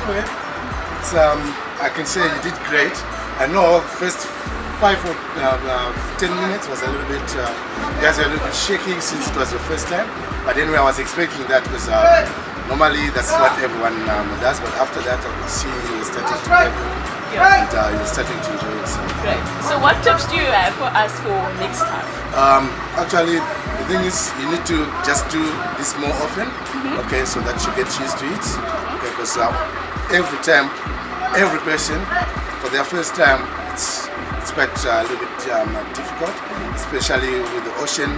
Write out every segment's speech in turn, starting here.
anyway, it's, I can say you did great. I know first 5 or 10 minutes was a little bit, you guys were a little bit shaking since it was your first time. But anyway, I was expecting that because normally that's what everyone does. But after that, I could see you were starting to get and you were starting to enjoy yourself. Great. So what tips do you have for us for next time? Actually, the thing is, you need to just do this more often, okay, so that you get used to it. Okay, because every time, every person, for their first time, it's quite a little bit difficult, especially with the ocean,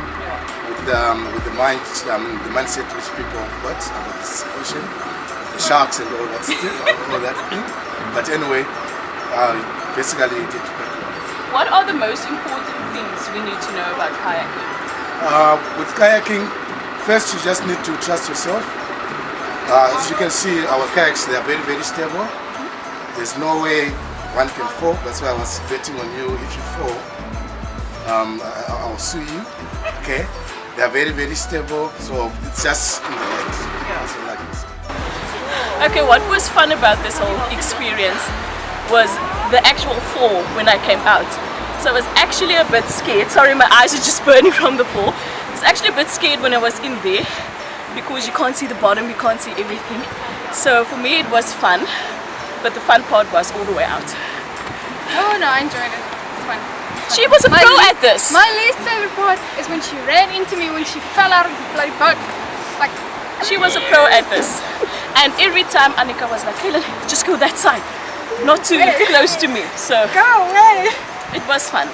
with the mindset which people have got about this ocean, the sharks and all that stuff, all that thing. But anyway, basically it did quite well. What are the most important things we need to know about kayaking? With kayaking, first you just need to trust yourself. As you can see, our kayaks, they are very, very stable. There's no way one can fall. That's why I was betting on you. If you fall, I'll sue you. Okay? They are very, very stable. So it's just in the head. That's all I can say. Okay, what was fun about this whole experience was the actual fall when I came out. So I was actually a bit scared. Sorry, my eyes are just burning from the fall. I was actually a bit scared when I was in there because you can't see the bottom, you can't see everything. So for me it was fun, but the fun part was all the way out. Oh no, I enjoyed it. It's fun. She was a pro at this. My least favorite part is when she ran into me when she fell out of the bloody boat. Like, she was a pro at this. And every time Annika was like, Kaylin, just go that side. Not too close to me. So go away. It was fun.